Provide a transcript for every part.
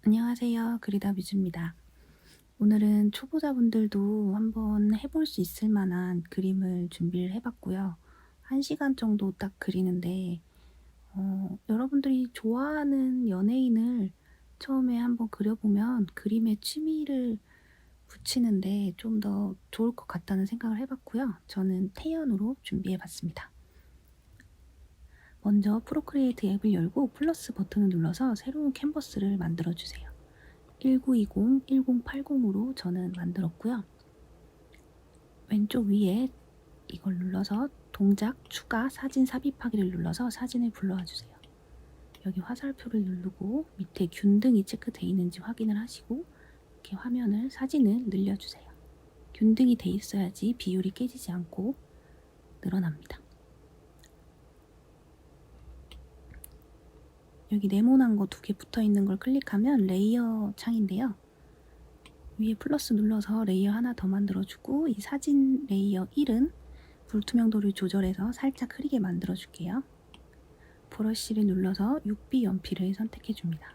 안녕하세요. 그리다 뮤즈입니다. 오늘은 초보자분들도 한번 해볼 수 있을 만한 그림을 준비를 해봤고요. 1시간 정도 딱 그리는데 여러분들이 좋아하는 연예인을 처음에 한번 그려보면 그림에 취미를 붙이는데 좀 더 좋을 것 같다는 생각을 해봤고요. 저는 태연으로 준비해봤습니다. 먼저 프로크리에이트 앱을 열고 플러스 버튼을 눌러서 새로운 캔버스를 만들어주세요. 1920, 1080으로 저는 만들었고요. 왼쪽 위에 이걸 눌러서 동작, 추가, 사진 삽입하기를 눌러서 사진을 불러와 주세요. 여기 화살표를 누르고 밑에 균등이 체크되어 있는지 확인을 하시고 이렇게 화면을, 사진을 늘려주세요. 균등이 돼 있어야지 비율이 깨지지 않고 늘어납니다. 여기 네모난 거 2개 붙어 있는 걸 클릭하면 레이어 창인데요. 위에 플러스 눌러서 레이어 하나 더 만들어주고 이 사진 레이어 1은 불투명도를 조절해서 살짝 흐리게 만들어줄게요. 브러쉬를 눌러서 6B 연필을 선택해줍니다.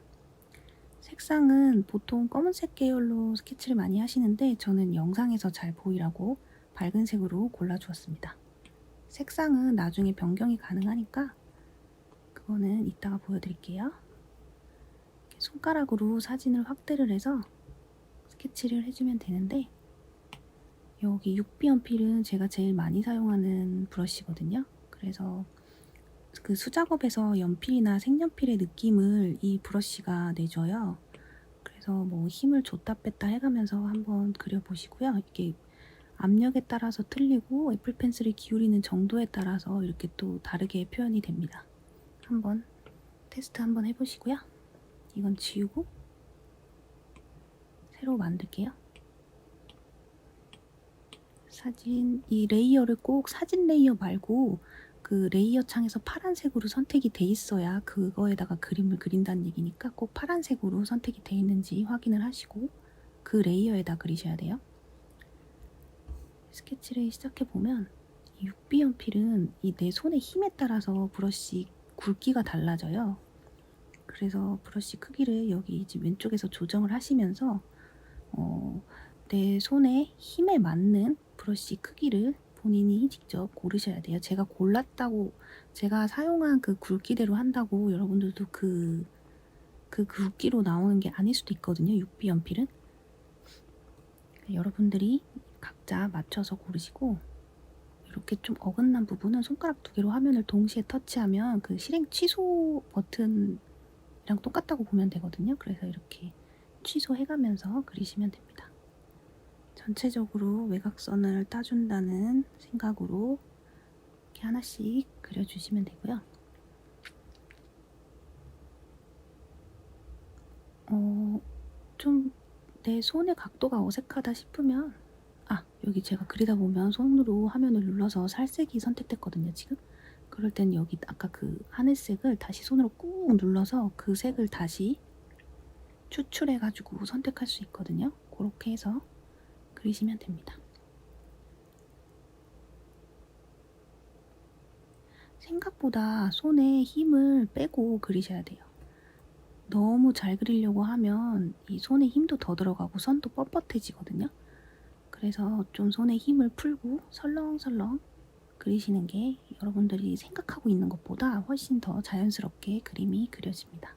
색상은 보통 검은색 계열로 스케치를 많이 하시는데 저는 영상에서 잘 보이라고 밝은 색으로 골라주었습니다. 색상은 나중에 변경이 가능하니까 그거는 이따가 보여드릴게요. 손가락으로 사진을 확대를 해서 스케치를 해주면 되는데 여기 6B 연필은 제가 제일 많이 사용하는 브러쉬거든요. 그래서 그 수작업에서 연필이나 색연필의 느낌을 이 브러쉬가 내줘요. 그래서 뭐 힘을 줬다 뺐다 해가면서 한번 그려보시고요. 이게 압력에 따라서 틀리고 애플 펜슬을 기울이는 정도에 따라서 이렇게 또 다르게 표현이 됩니다. 한번 테스트 한번 해보시고요. 이건 지우고 새로 만들게요. 사진, 이 레이어를 꼭 사진 레이어 말고 그 레이어 창에서 파란색으로 선택이 돼 있어야 그거에다가 그림을 그린다는 얘기니까 꼭 파란색으로 선택이 돼 있는지 확인을 하시고 그 레이어에다 그리셔야 돼요. 스케치를 시작해보면 6B 연필은 이 내 손의 힘에 따라서 브러쉬 굵기가 달라져요. 그래서 브러쉬 크기를 여기 지금 왼쪽에서 조정을 하시면서 내 손의 힘에 맞는 브러쉬 크기를 본인이 직접 고르셔야 돼요. 제가 사용한 그 굵기대로 한다고 여러분들도 그 굵기로 나오는 게 아닐 수도 있거든요. 6B 연필은. 여러분들이 각자 맞춰서 고르시고 이렇게 좀 어긋난 부분은 손가락 2개로 화면을 동시에 터치하면 그 실행 취소 버튼이랑 똑같다고 보면 되거든요. 그래서 이렇게 취소해가면서 그리시면 됩니다. 전체적으로 외곽선을 따준다는 생각으로 이렇게 하나씩 그려주시면 되고요. 좀 내 손의 각도가 어색하다 싶으면 여기 제가 그리다 보면 손으로 화면을 눌러서 살색이 선택됐거든요, 지금. 그럴 땐 여기 아까 그 하늘색을 다시 손으로 꾹 눌러서 그 색을 다시 추출해가지고 선택할 수 있거든요. 그렇게 해서 그리시면 됩니다. 생각보다 손에 힘을 빼고 그리셔야 돼요. 너무 잘 그리려고 하면 이 손에 힘도 더 들어가고 선도 뻣뻣해지거든요. 그래서 좀 손에 힘을 풀고 설렁설렁 그리시는 게 여러분들이 생각하고 있는 것보다 훨씬 더 자연스럽게 그림이 그려집니다.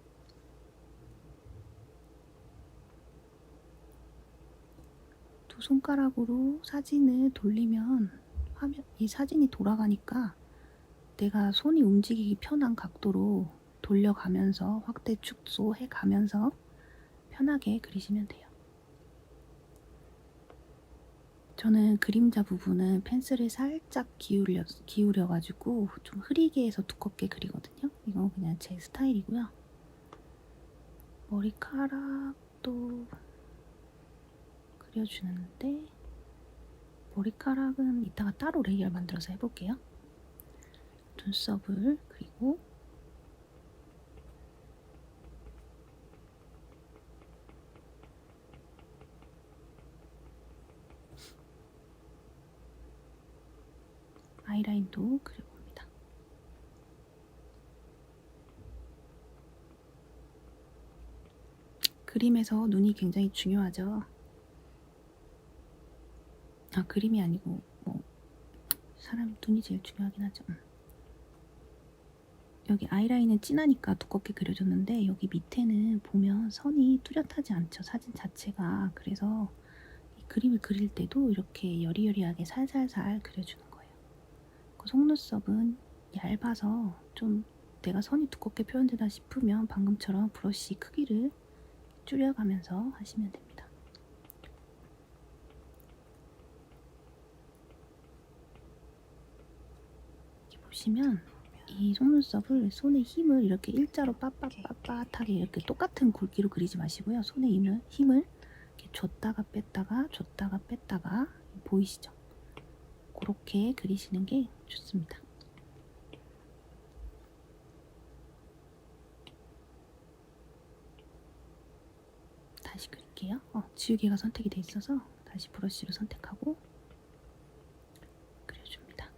두 손가락으로 사진을 돌리면 이 사진이 돌아가니까 내가 손이 움직이기 편한 각도로 돌려가면서 확대 축소해 가면서 편하게 그리시면 돼요. 저는 그림자 부분은 펜슬을 살짝 기울여가지고 좀 흐리게 해서 두껍게 그리거든요. 이건 그냥 제 스타일이고요. 머리카락도 그려주는데 머리카락은 이따가 따로 레이어 만들어서 해볼게요. 눈썹을 그리고 아이라인도 그려봅니다. 그림에서 눈이 굉장히 중요하죠. 아, 그림이 아니고 뭐 사람 눈이 제일 중요하긴 하죠. 여기 아이라인은 진하니까 두껍게 그려줬는데 여기 밑에는 보면 선이 뚜렷하지 않죠, 사진 자체가. 그래서 이 그림을 그릴 때도 이렇게 여리여리하게 살살살 그려주는 거예요. 그 속눈썹은 얇아서 좀 내가 선이 두껍게 표현되다 싶으면 방금처럼 브러쉬 크기를 줄여가면서 하시면 됩니다. 이렇게 보시면 이 속눈썹을 손의 힘을 이렇게 일자로 빳빳빳빳하게 이렇게 똑같은 굵기로 그리지 마시고요. 손의 힘을 이렇게 줬다가 뺐다가 보이시죠? 그렇게 그리시는 게 좋습니다. 다시 그릴게요. 지우개가 선택이 돼 있어서 다시 브러쉬로 선택하고 그려줍니다.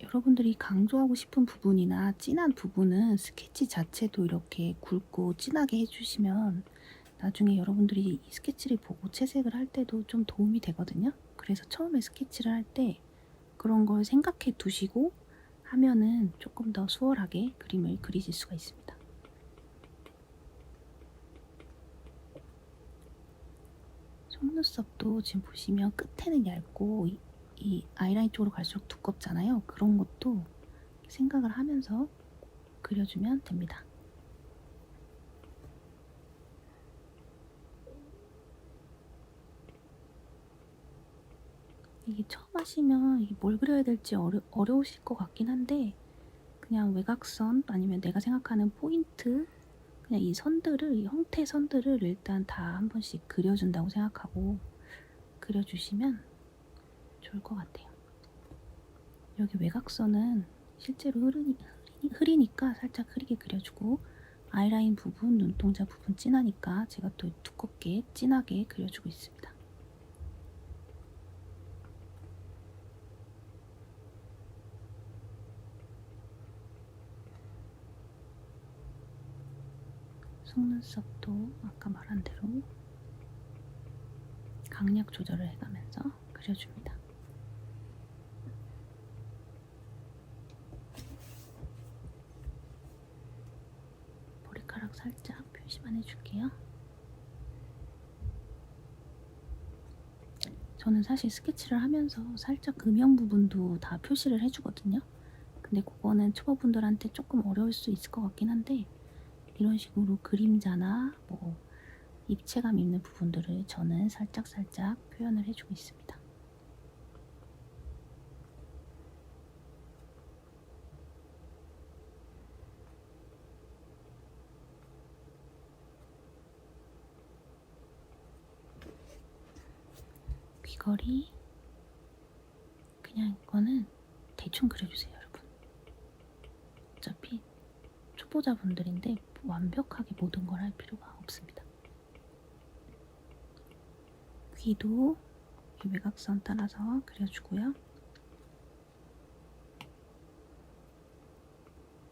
여러분들이 강조하고 싶은 부분이나 진한 부분은 스케치 자체도 이렇게 굵고 진하게 해주시면 나중에 여러분들이 이 스케치를 보고 채색을 할 때도 좀 도움이 되거든요. 그래서 처음에 스케치를 할 때 그런 걸 생각해 두시고 하면은 조금 더 수월하게 그림을 그리실 수가 있습니다. 속눈썹도 지금 보시면 끝에는 얇고 이 아이라인 쪽으로 갈수록 두껍잖아요. 그런 것도 생각을 하면서 그려주면 됩니다. 이게 처음 하시면 뭘 그려야 될지 어려우실 것 같긴 한데 그냥 외곽선 아니면 내가 생각하는 포인트 그냥 이 선들을 이 형태 선들을 일단 다 한 번씩 그려준다고 생각하고 그려주시면 좋을 것 같아요. 여기 외곽선은 실제로 흐리니까 살짝 흐리게 그려주고 아이라인 부분, 눈동자 부분 진하니까 제가 또 두껍게 진하게 그려주고 있습니다. 속눈썹도 아까 말한 대로 강약 조절을 해가면서 그려줍니다. 머리카락 살짝 표시만 해줄게요. 저는 사실 스케치를 하면서 살짝 음영 부분도 다 표시를 해주거든요. 근데 그거는 초보분들한테 조금 어려울 수 있을 것 같긴 한데 이런 식으로 그림자나 뭐 입체감 있는 부분들을 저는 살짝 표현을 해주고 있습니다. 귀걸이 그냥 이거는 대충 그려주세요, 여러분. 어차피 초보자분들인데 완벽하게 모든 걸 할 필요가 없습니다. 귀도 이 외곽선 따라서 그려주고요.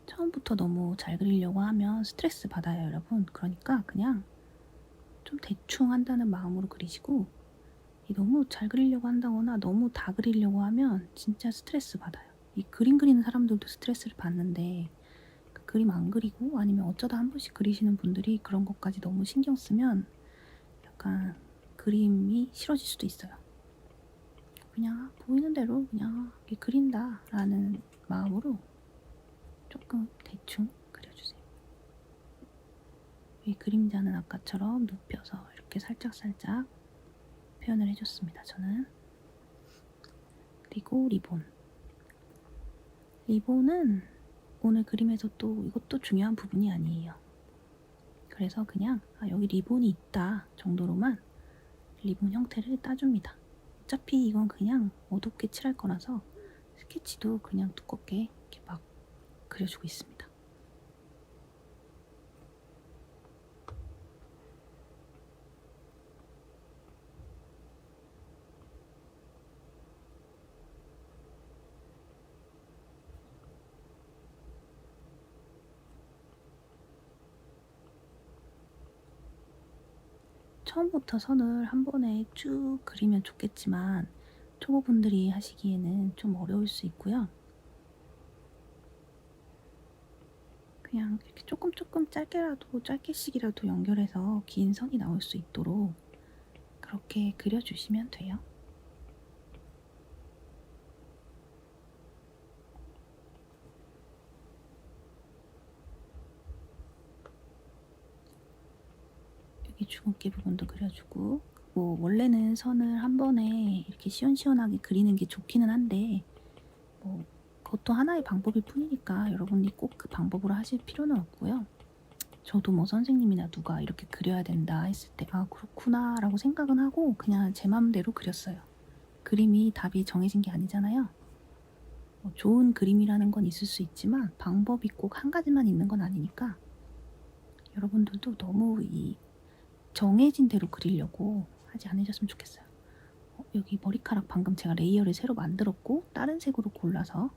처음부터 너무 잘 그리려고 하면 스트레스 받아요, 여러분. 그러니까 그냥 좀 대충 한다는 마음으로 그리시고 너무 잘 그리려고 한다거나 너무 다 그리려고 하면 진짜 스트레스 받아요. 이 그림 그리는 사람들도 스트레스를 받는데 그 그림 안 그리고 아니면 어쩌다 한 번씩 그리시는 분들이 그런 것까지 너무 신경 쓰면 약간 그림이 싫어질 수도 있어요. 그냥 보이는 대로 그냥 그린다 라는 마음으로 조금 대충 그려주세요. 이 그림자는 아까처럼 눕혀서 이렇게 살짝 표현을 해줬습니다. 저는. 그리고 리본은 오늘 그림에서 또 이것도 중요한 부분이 아니에요. 그래서 그냥 여기 리본이 있다 정도로만 리본 형태를 따줍니다. 어차피 이건 그냥 어둡게 칠할 거라서 스케치도 그냥 두껍게 이렇게 막 그려주고 있습니다. 처음부터 선을 한 번에 쭉 그리면 좋겠지만 초보분들이 하시기에는 좀 어려울 수 있고요. 그냥 이렇게 조금 짧게씩이라도 연결해서 긴 선이 나올 수 있도록 그렇게 그려주시면 돼요. 여기 주근깨 부분도 그려주고, 뭐 원래는 선을 한 번에 이렇게 시원시원하게 그리는 게 좋기는 한데 뭐 그것도 하나의 방법일 뿐이니까 여러분이 꼭 그 방법으로 하실 필요는 없고요. 저도 뭐 선생님이나 누가 이렇게 그려야 된다 했을 때 아 그렇구나 라고 생각은 하고 그냥 제 맘대로 그렸어요. 그림이 답이 정해진 게 아니잖아요. 뭐 좋은 그림이라는 건 있을 수 있지만 방법이 꼭 한 가지만 있는 건 아니니까 여러분들도 너무 이 정해진 대로 그리려고 하지 않으셨으면 좋겠어요. 여기 머리카락 방금 제가 레이어를 새로 만들었고 다른 색으로 골라서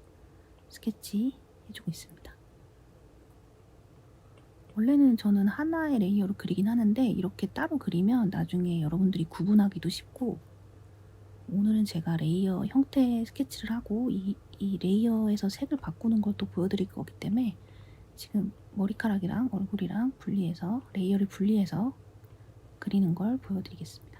스케치 해주고 있습니다. 원래는 저는 하나의 레이어로 그리긴 하는데 이렇게 따로 그리면 나중에 여러분들이 구분하기도 쉽고, 오늘은 제가 레이어 형태 스케치를 하고 이 레이어에서 색을 바꾸는 걸 또 보여드릴 거기 때문에 지금 머리카락이랑 얼굴이랑 분리해서 레이어를 분리해서 그리는 걸 보여드리겠습니다.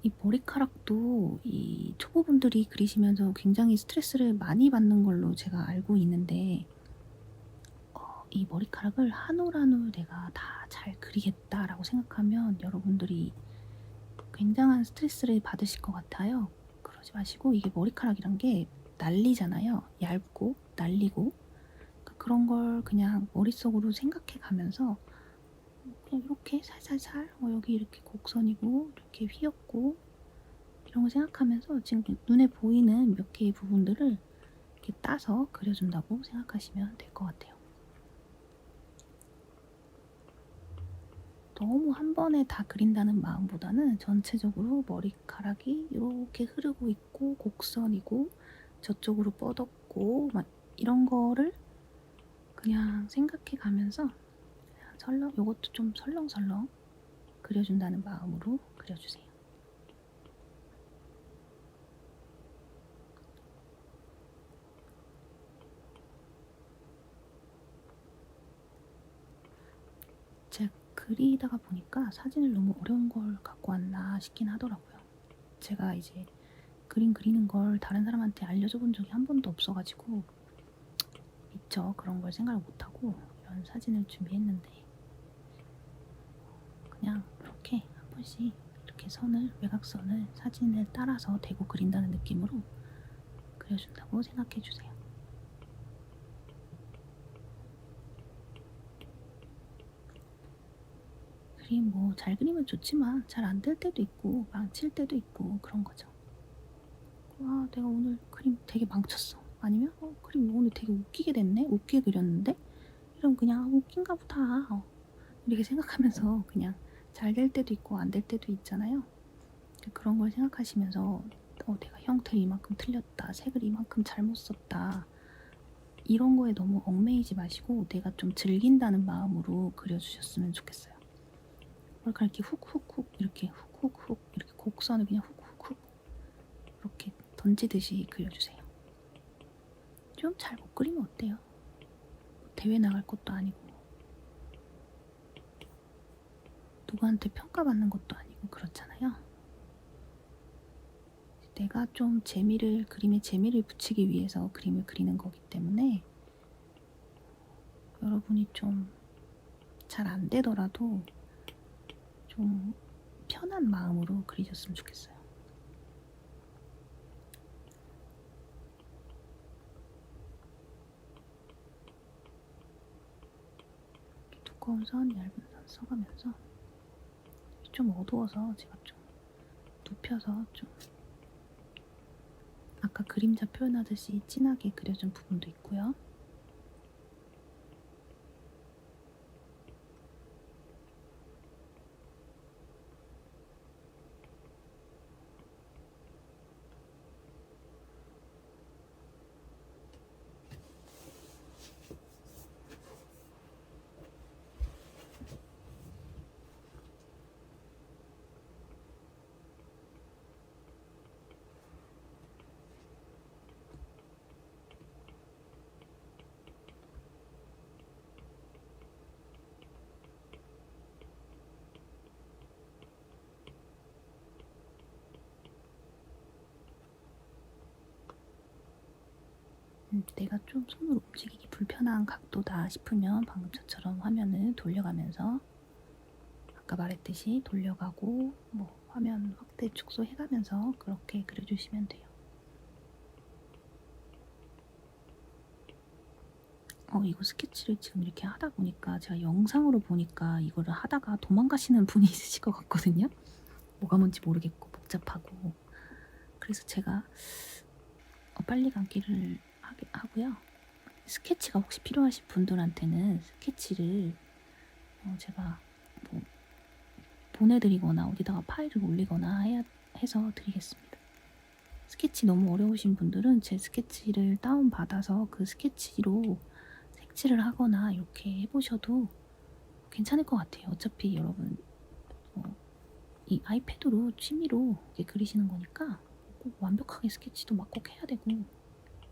이 머리카락도 이 초보분들이 그리시면서 굉장히 스트레스를 많이 받는 걸로 제가 알고 있는데 이 머리카락을 한 올 한 올 내가 다 잘 그리겠다라고 생각하면 여러분들이 굉장한 스트레스를 받으실 것 같아요. 그러지 마시고, 이게 머리카락이란 게 날리잖아요. 얇고 날리고 그런 걸 그냥 머릿속으로 생각해 가면서 그냥 이렇게 살살살 여기 이렇게 곡선이고 이렇게 휘었고 이런 걸 생각하면서 지금 눈에 보이는 몇 개의 부분들을 이렇게 따서 그려준다고 생각하시면 될 것 같아요. 너무 한 번에 다 그린다는 마음보다는 전체적으로 머리카락이 이렇게 흐르고 있고 곡선이고 저쪽으로 뻗었고 막 이런 거를 그냥 생각해 가면서 설렁, 요것도 좀 설렁설렁 그려준다는 마음으로 그려주세요. 제가 그리다가 보니까 사진을 너무 어려운 걸 갖고 왔나 싶긴 하더라고요. 제가 이제 그림 그리는 걸 다른 사람한테 알려줘 본 적이 한 번도 없어가지고 미처 그런 걸 생각을 못하고 이런 사진을 준비했는데 그냥 이렇게 한 번씩 이렇게 선을, 외곽선을 사진을 따라서 대고 그린다는 느낌으로 그려준다고 생각해주세요. 그림 뭐 잘 그리면 좋지만 잘 안 될 때도 있고 망칠 때도 있고 그런 거죠. 아 내가 오늘 그림 되게 망쳤어. 아니면 그림 오늘 되게 웃기게 됐네? 웃기게 그렸는데? 이러면 그냥 웃긴가 보다 이렇게 생각하면서 그냥 잘 될 때도 있고 안 될 때도 있잖아요. 그런 걸 생각하시면서 내가 형태를 이만큼 틀렸다, 색을 이만큼 잘못 썼다 이런 거에 너무 얽매이지 마시고 내가 좀 즐긴다는 마음으로 그려주셨으면 좋겠어요. 머리카락 이렇게 훅훅훅 이렇게 훅훅훅 이렇게 곡선을 그냥 훅훅훅 이렇게 던지듯이 그려주세요. 좀 잘 못 그리면 어때요? 대회 나갈 것도 아니고 누구한테 평가받는 것도 아니고 그렇잖아요. 내가 좀 그림에 재미를 붙이기 위해서 그림을 그리는 거기 때문에 여러분이 좀 잘 안 되더라도 좀 편한 마음으로 그리셨으면 좋겠어요. 두꺼운 선, 얇은 선 써가면서 좀 어두워서 제가 좀 눕혀서 좀 아까 그림자 표현하듯이 진하게 그려준 부분도 있고요. 내가 좀 손으로 움직이기 불편한 각도다 싶으면 방금 저처럼 화면을 돌려가면서 아까 말했듯이 돌려가고 뭐 화면 확대 축소 해가면서 그렇게 그려주시면 돼요. 이거 스케치를 지금 이렇게 하다 보니까 제가 영상으로 보니까 이거를 하다가 도망가시는 분이 있으실 것 같거든요. 뭐가 뭔지 모르겠고 복잡하고. 그래서 제가 빨리 감기를 하고요. 스케치가 혹시 필요하신 분들한테는 스케치를 제가 뭐 보내드리거나 어디다가 파일을 올리거나 해서 드리겠습니다. 스케치 너무 어려우신 분들은 제 스케치를 다운받아서 그 스케치로 색칠을 하거나 이렇게 해보셔도 괜찮을 것 같아요. 어차피 여러분 이 아이패드로 취미로 이렇게 그리시는 거니까 꼭 완벽하게 스케치도 막 꼭 해야 되고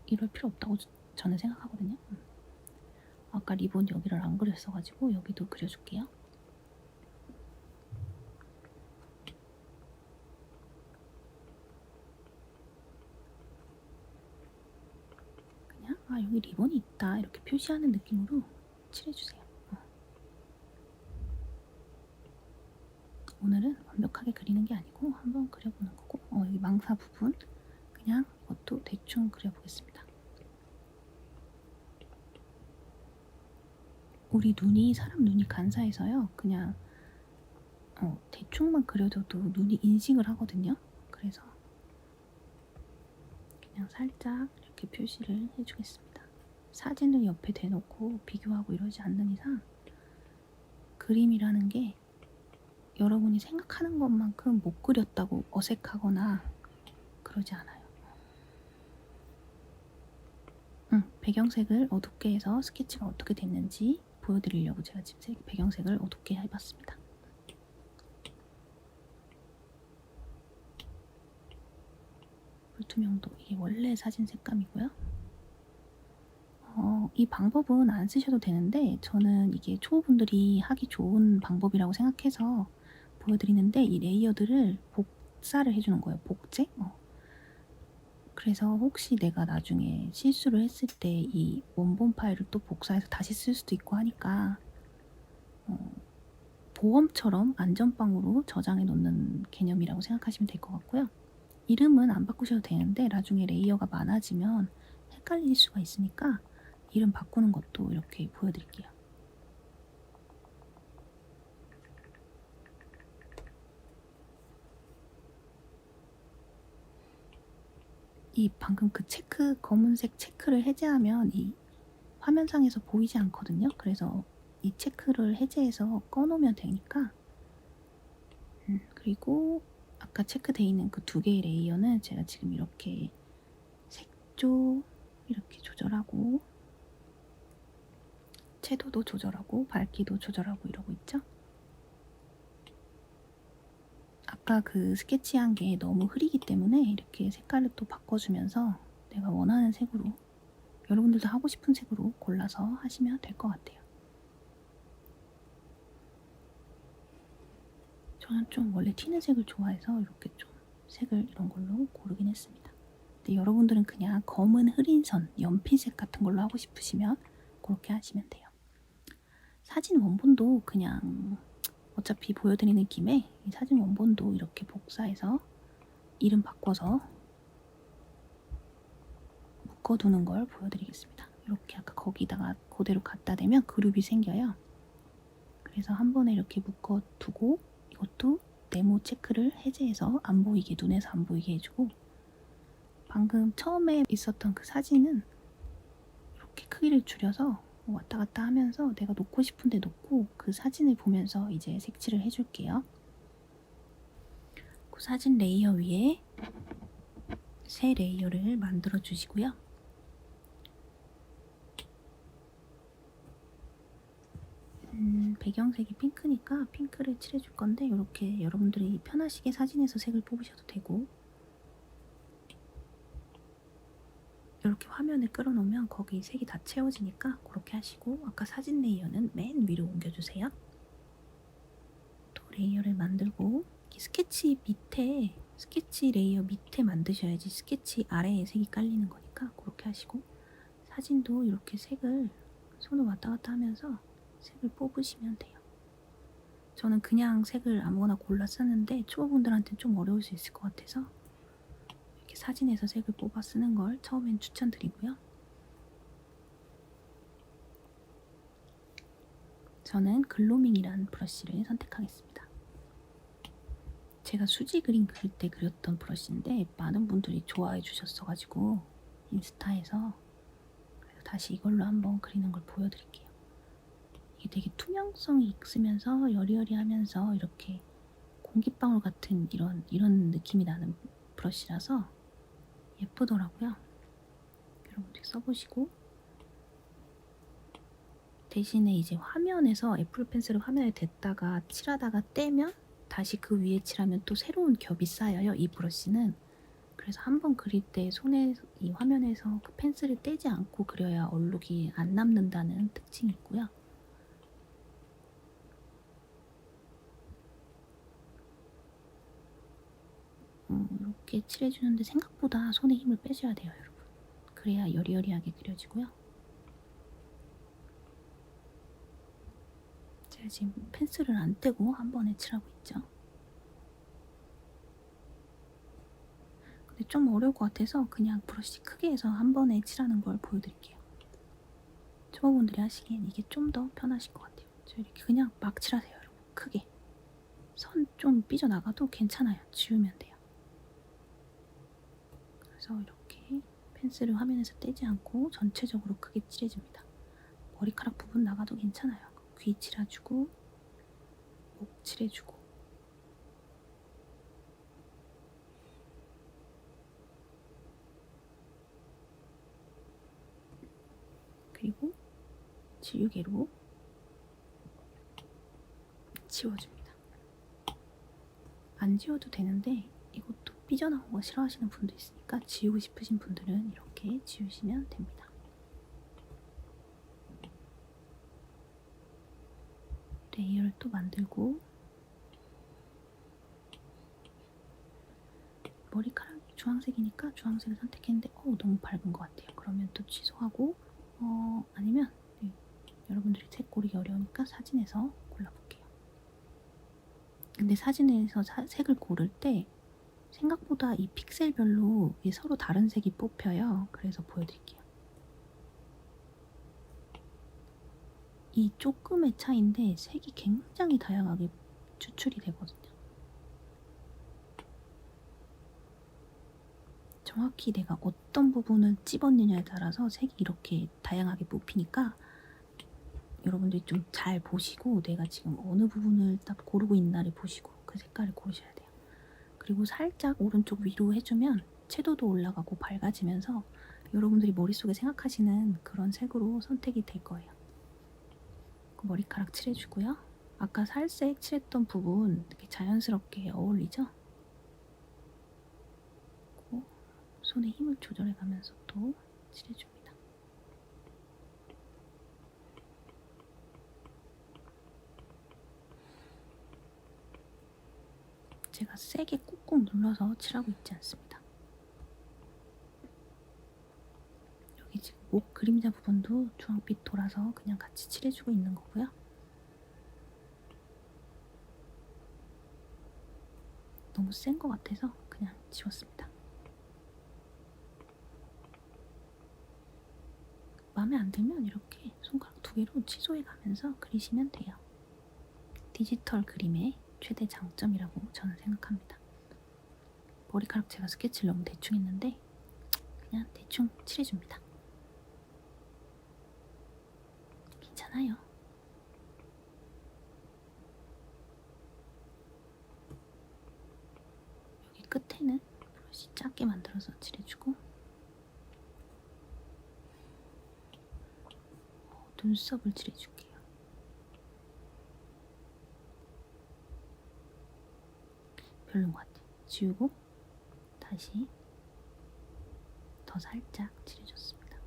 이럴 필요 없다고 저는 생각하거든요. 아까 리본 여기를 안 그렸어가지고 여기도 그려줄게요. 그냥 여기 리본이 있다 이렇게 표시하는 느낌으로 칠해주세요. 오늘은 완벽하게 그리는 게 아니고 한번 그려보는 거고 여기 망사 부분 그냥 이것도 대충 그려보겠습니다. 우리 눈이 사람 눈이 간사해서요. 그냥 대충만 그려줘도 눈이 인식을 하거든요. 그래서 그냥 살짝 이렇게 표시를 해주겠습니다. 사진을 옆에 대놓고 비교하고 이러지 않는 이상 그림이라는 게 여러분이 생각하는 것만큼 못 그렸다고 어색하거나 그러지 않아요. 배경색을 어둡게 해서 스케치가 어떻게 됐는지 보여드리려고 제가 지금 배경색을 어둡게 해봤습니다. 불투명도 이게 원래 사진 색감이고요. 이 방법은 안 쓰셔도 되는데 저는 이게 초보분들이 하기 좋은 방법이라고 생각해서 보여드리는데 이 레이어들을 복사를 해주는 거예요. 복제? 그래서 혹시 내가 나중에 실수를 했을 때 이 원본 파일을 또 복사해서 다시 쓸 수도 있고 하니까 보험처럼 안전빵으로 저장해 놓는 개념이라고 생각하시면 될 것 같고요. 이름은 안 바꾸셔도 되는데 나중에 레이어가 많아지면 헷갈릴 수가 있으니까 이름 바꾸는 것도 이렇게 보여드릴게요. 이 방금 그 검은색 체크를 해제하면 이 화면상에서 보이지 않거든요. 그래서 이 체크를 해제해서 꺼놓으면 되니까 그리고 아까 체크되어 있는 그 두 개의 레이어는 제가 지금 이렇게 색조 이렇게 조절하고 채도도 조절하고 밝기도 조절하고 이러고 있죠. 아까 그 스케치한 게 너무 흐리기 때문에 이렇게 색깔을 또 바꿔주면서 내가 원하는 색으로 여러분들도 하고 싶은 색으로 골라서 하시면 될 것 같아요. 저는 좀 원래 튀는 색을 좋아해서 이렇게 좀 색을 이런 걸로 고르긴 했습니다. 근데 여러분들은 그냥 검은 흐린 선, 연필색 같은 걸로 하고 싶으시면 그렇게 하시면 돼요. 사진 원본도 그냥 어차피 보여드리는 김에 이 사진 원본도 이렇게 복사해서 이름 바꿔서 묶어두는 걸 보여드리겠습니다. 이렇게 아까 거기다가 그대로 갖다 대면 그룹이 생겨요. 그래서 한 번에 이렇게 묶어두고 이것도 네모 체크를 해제해서 안 보이게, 눈에서 안 보이게 해주고 방금 처음에 있었던 그 사진은 이렇게 크기를 줄여서 왔다 갔다 하면서 내가 놓고 싶은데 놓고 그 사진을 보면서 이제 색칠을 해줄게요. 그 사진 레이어 위에 새 레이어를 만들어 주시고요. 배경색이 핑크니까 핑크를 칠해줄 건데 이렇게 여러분들이 편하시게 사진에서 색을 뽑으셔도 되고 이렇게 화면을 끌어놓으면 거기 색이 다 채워지니까 그렇게 하시고 아까 사진 레이어는 맨 위로 옮겨주세요. 또 레이어를 만들고 스케치 레이어 밑에 만드셔야지 스케치 아래에 색이 깔리는 거니까 그렇게 하시고 사진도 이렇게 색을 손을 왔다 갔다 하면서 색을 뽑으시면 돼요. 저는 그냥 색을 아무거나 골라 쓰는데 초보분들한테는 좀 어려울 수 있을 것 같아서 이렇게 사진에서 색을 뽑아 쓰는 걸 처음엔 추천드리고요. 저는 글로밍이라는 브러쉬를 선택하겠습니다. 제가 수지 그림 그릴 때 그렸던 브러쉬인데 많은 분들이 좋아해 주셨어가지고 인스타에서 그래서 다시 이걸로 한번 그리는 걸 보여드릴게요. 이게 되게 투명성이 있으면서 여리여리하면서 이렇게 공기방울 같은 이런 느낌이 나는 브러쉬라서 예쁘더라고요. 여러분들 써보시고 대신에 이제 화면에서 애플 펜슬을 화면에 댔다가 칠하다가 떼면 다시 그 위에 칠하면 또 새로운 겹이 쌓여요. 이 브러쉬는. 그래서 한번 그릴 때 손에 이 화면에서 그 펜슬을 떼지 않고 그려야 얼룩이 안 남는다는 특징이 있고요. 이렇게 칠해주는데 생각보다 손에 힘을 빼셔야 돼요, 여러분. 그래야 여리여리하게 그려지고요. 제가 지금 펜슬을 안 떼고 한 번에 칠하고 있죠. 근데 좀 어려울 것 같아서 그냥 브러쉬 크게 해서 한 번에 칠하는 걸 보여드릴게요. 초보분들이 하시기엔 이게 좀 더 편하실 것 같아요. 저 이렇게 그냥 막 칠하세요, 여러분. 크게. 선 좀 삐져나가도 괜찮아요. 지우면 돼요. 그래서 이렇게 펜슬을 화면에서 떼지 않고 전체적으로 크게 칠해줍니다. 머리카락 부분 나가도 괜찮아요. 귀 칠해주고 목 칠해주고 그리고 지우개로 지워줍니다. 안 지워도 되는데 이것도 삐져나온 거 싫어하시는 분도 있으니까 지우고 싶으신 분들은 이렇게 지우시면 됩니다. 레이어를 또 만들고 머리카락이 주황색이니까 주황색을 선택했는데 너무 밝은 것 같아요. 그러면 또 취소하고 아니면 여러분들이 색 고르기 어려우니까 사진에서 골라볼게요. 근데 사진에서 색을 고를 때 생각보다 이 픽셀별로 서로 다른 색이 뽑혀요. 그래서 보여드릴게요. 이 조금의 차이인데 색이 굉장히 다양하게 추출이 되거든요. 정확히 내가 어떤 부분을 찝었느냐에 따라서 색이 이렇게 다양하게 뽑히니까 여러분들이 좀 잘 보시고 내가 지금 어느 부분을 딱 고르고 있나를 보시고 그 색깔을 고르셔야 돼요. 그리고 살짝 오른쪽 위로 해주면 채도도 올라가고 밝아지면서 여러분들이 머릿속에 생각하시는 그런 색으로 선택이 될 거예요. 머리카락 칠해주고요. 아까 살색 칠했던 부분 이렇게 자연스럽게 어울리죠? 손에 힘을 조절해가면서 또 칠해줍니다. 제가 세게 꾹꾹 눌러서 칠하고 있지 않습니다. 여기 지금 목 그림자 부분도 주황빛 돌아서 그냥 같이 칠해주고 있는 거고요. 너무 센 것 같아서 그냥 지웠습니다. 마음에 안 들면 이렇게 손가락 2개로 취소해가면서 그리시면 돼요. 디지털 그림의 최대 장점이라고 저는 생각합니다. 머리카락 제가 스케치를 너무 대충 했는데 그냥 대충 칠해줍니다. 괜찮아요. 여기 끝에는 브러쉬 작게 만들어서 칠해주고 눈썹을 칠해줄게요. 별로인 것 같아요. 지우고 다시 더 살짝 칠해줬습니다.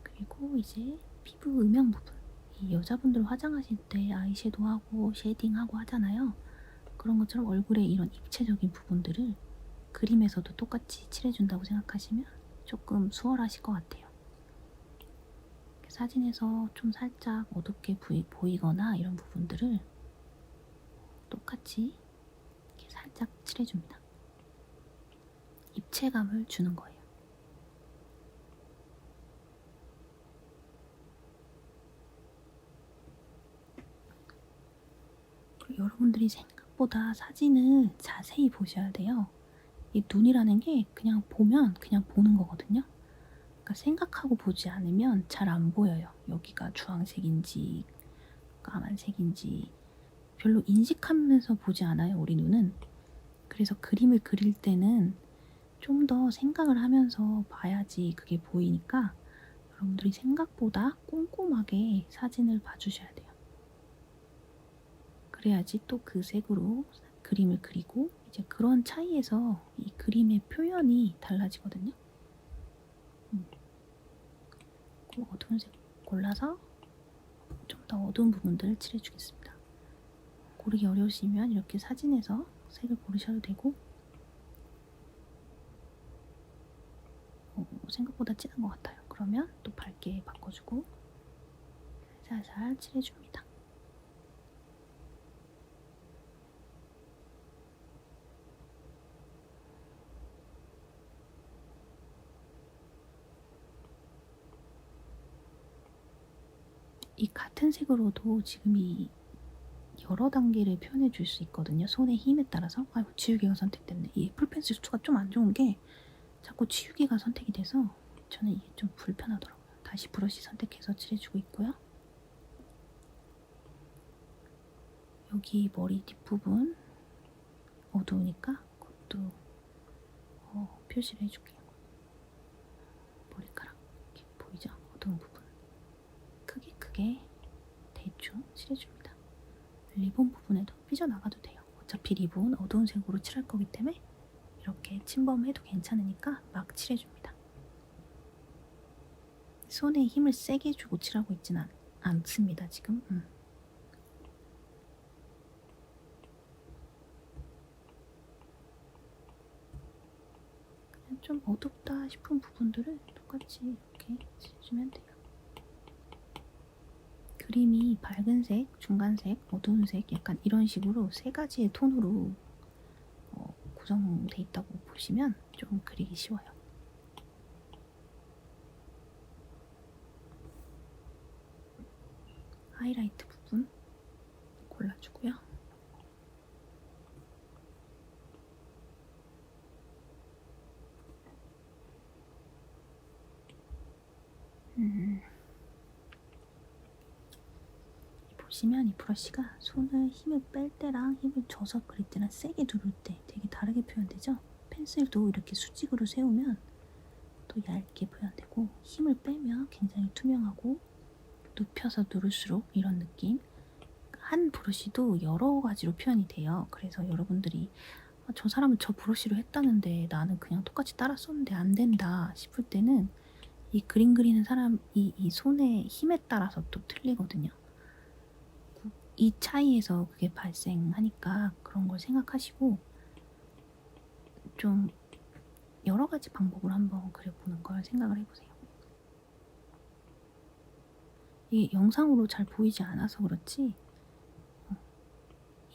그리고 이제 피부 음영 부분, 이 여자분들 화장하실 때 아이섀도우하고 쉐이딩하고 하잖아요. 그런 것처럼 얼굴에 이런 입체적인 부분들을 그림에서도 똑같이 칠해준다고 생각하시면 조금 수월하실 것 같아요. 사진에서 좀 살짝 어둡게 보이거나 이런 부분들을 똑같이 이렇게 살짝 칠해줍니다. 입체감을 주는 거예요. 그리고 여러분들이 생각보다 사진을 자세히 보셔야 돼요. 이 눈이라는 게 그냥 보면 그냥 보는 거거든요. 그러니까 생각하고 보지 않으면 잘 안 보여요. 여기가 주황색인지 까만색인지 별로 인식하면서 보지 않아요, 우리 눈은. 그래서 그림을 그릴 때는 좀 더 생각을 하면서 봐야지 그게 보이니까 여러분들이 생각보다 꼼꼼하게 사진을 봐주셔야 돼요. 그래야지 또 그 색으로 그림을 그리고 이제 그런 차이에서 이 그림의 표현이 달라지거든요. 그 어두운 색 골라서 좀 더 어두운 부분들을 칠해주겠습니다. 고르기 어려우시면 이렇게 사진에서 색을 고르셔도 되고 생각보다 진한 것 같아요. 그러면 또 밝게 바꿔주고 살살 칠해줍니다. 이 같은 색으로도 지금 이 여러 단계를 표현해 줄 수 있거든요. 손의 힘에 따라서. 아이고, 지우개가 선택됐네. 이 애플펜슬 수가 좀 안 좋은 게 자꾸 지우개가 선택이 돼서 저는 이게 좀 불편하더라고요. 다시 브러쉬 선택해서 칠해주고 있고요. 여기 머리 뒷부분 어두우니까 그것도 표시를 해줄게요. 머리카락 이렇게 보이죠? 어두운 부분 크게 대충 칠해줍니다. 리본 부분에도 삐져나가도 돼요. 어차피 리본 어두운 색으로 칠할 거기 때문에 이렇게 침범해도 괜찮으니까 막 칠해줍니다. 손에 힘을 세게 주고 칠하고 있지는 않습니다, 지금. 그냥 좀 어둡다 싶은 부분들을 똑같이 이렇게 칠해주면 돼요. 그림이 밝은색, 중간색, 어두운색 약간 이런 식으로 세 가지의 톤으로 구성되어 있다고 보시면 좀 그리기 쉬워요. 하이라이트 부분 골라주고요. 보시면 이 브러쉬가 손을 힘을 뺄 때랑 힘을 줘서 그릴 때랑 세게 누를 때 되게 다르게 표현되죠? 펜슬도 이렇게 수직으로 세우면 또 얇게 표현되고 힘을 빼면 굉장히 투명하고 눕혀서 누를수록 이런 느낌. 한 브러쉬도 여러 가지로 표현이 돼요. 그래서 여러분들이 저 사람은 저 브러쉬로 했다는데 나는 그냥 똑같이 따라 썼는데 안 된다 싶을 때는 이 그림 그리는 사람 이 손의 힘에 따라서 또 틀리거든요. 이 차이에서 그게 발생하니까 그런 걸 생각하시고 좀 여러 가지 방법으로 한번 그려보는 걸 생각을 해보세요. 이게 영상으로 잘 보이지 않아서 그렇지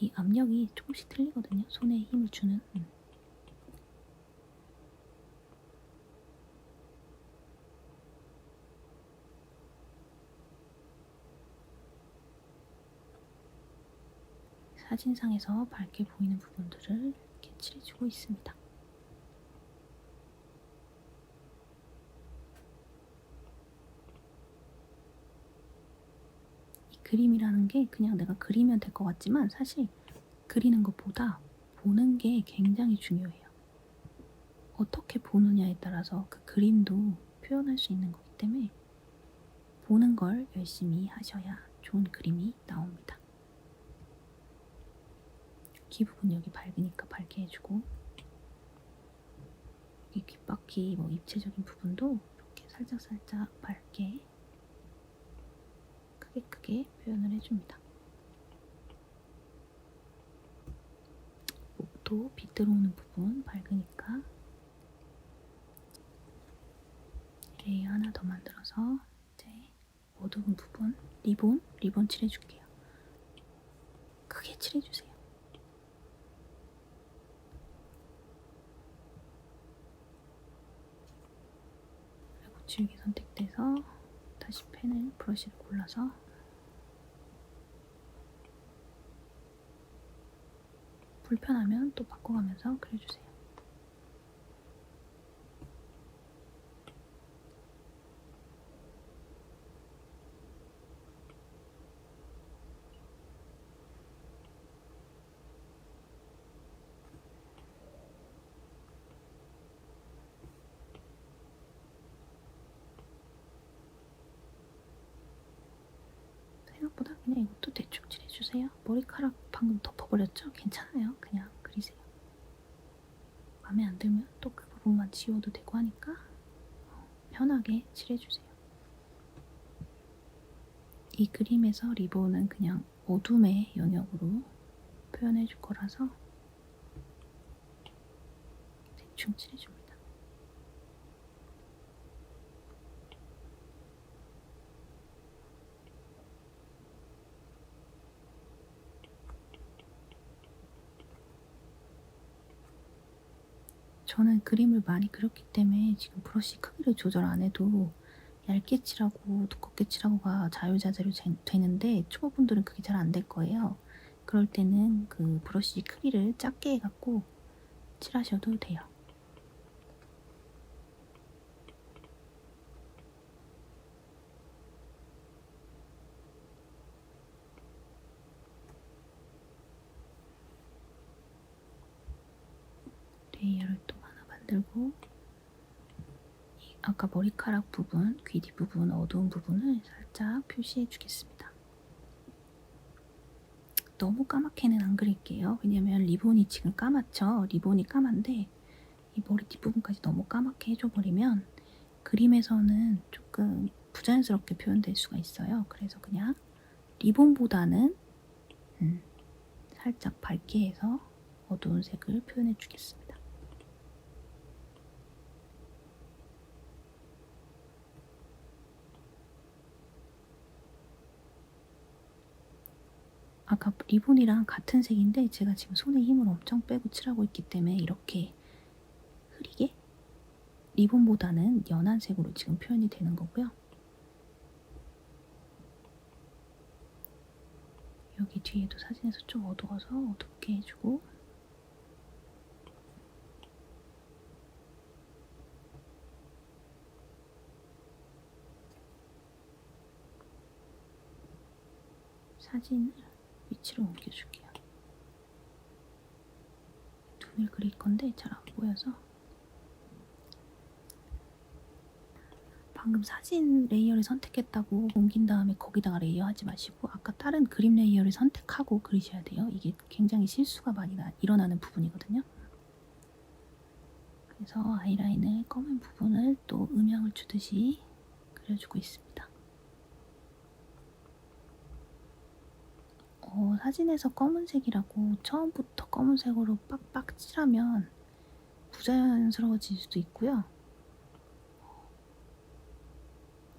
이 압력이 조금씩 틀리거든요. 손에 힘을 주는. 사진상에서 밝게 보이는 부분들을 이렇게 칠해주고 있습니다. 이 그림이라는 게 그냥 내가 그리면 될 것 같지만 사실 그리는 것보다 보는 게 굉장히 중요해요. 어떻게 보느냐에 따라서 그 그림도 표현할 수 있는 거기 때문에 보는 걸 열심히 하셔야 좋은 그림이 나옵니다. 귀 부분 여기 밝으니까 밝게 해주고 여기 귓바퀴 뭐 입체적인 부분도 이렇게 살짝 밝게 크게 표현을 해줍니다. 이것도 빛 들어오는 부분 밝으니까 레이어 하나 더 만들어서 이제 어두운 부분 리본 칠해줄게요. 크게 칠해주세요. 그리고 지우개 선택돼서 다시 펜을 브러쉬를 골라서 불편하면 또 바꿔가면서 그려주세요. 생각보다 그냥 이것도 대충 칠해주세요. 머리카락 방금 덮어버렸죠? 괜찮아요. 그냥 그리세요. 마음에 안 들면 또 그 부분만 지워도 되고 하니까 편하게 칠해주세요. 이 그림에서 리본은 그냥 어둠의 영역으로 표현해줄 거라서 대충 칠해줍니다. 저는 그림을 많이 그렸기 때문에 지금 브러쉬 크기를 조절 안 해도 얇게 칠하고 두껍게 칠하고가 자유자재로 되는데 초보분들은 그게 잘 안 될 거예요. 그럴 때는 그 브러쉬 크기를 작게 해갖고 칠하셔도 돼요. 레이어를 또 하나 만들고 아까 머리카락 부분, 귀 뒷부분, 어두운 부분을 살짝 표시해 주겠습니다. 너무 까맣게는 안 그릴게요. 왜냐면 리본이 지금 까맣죠? 리본이 까만데 이 머리 뒷부분까지 너무 까맣게 해줘버리면 그림에서는 조금 부자연스럽게 표현될 수가 있어요. 그래서 그냥 리본보다는 살짝 밝게 해서 어두운 색을 표현해 주겠습니다. 아까 리본이랑 같은 색인데 제가 지금 손에 힘을 엄청 빼고 칠하고 있기 때문에 이렇게 흐리게 리본보다는 연한 색으로 지금 표현이 되는 거고요. 여기 뒤에도 사진에서 좀 어두워서 어둡게 해주고 사진을 위치로 옮겨줄게요. 눈을 그릴 건데 잘 안 보여서 방금 사진 레이어를 선택했다고 옮긴 다음에 거기다가 레이어 하지 마시고 아까 다른 그림 레이어를 선택하고 그리셔야 돼요. 이게 굉장히 실수가 많이 일어나는 부분이거든요. 그래서 아이라인을 검은 부분을 또 음영을 주듯이 그려주고 있습니다. 사진에서 검은색이라고 처음부터 검은색으로 빡빡 칠하면 부자연스러워질 수도 있고요.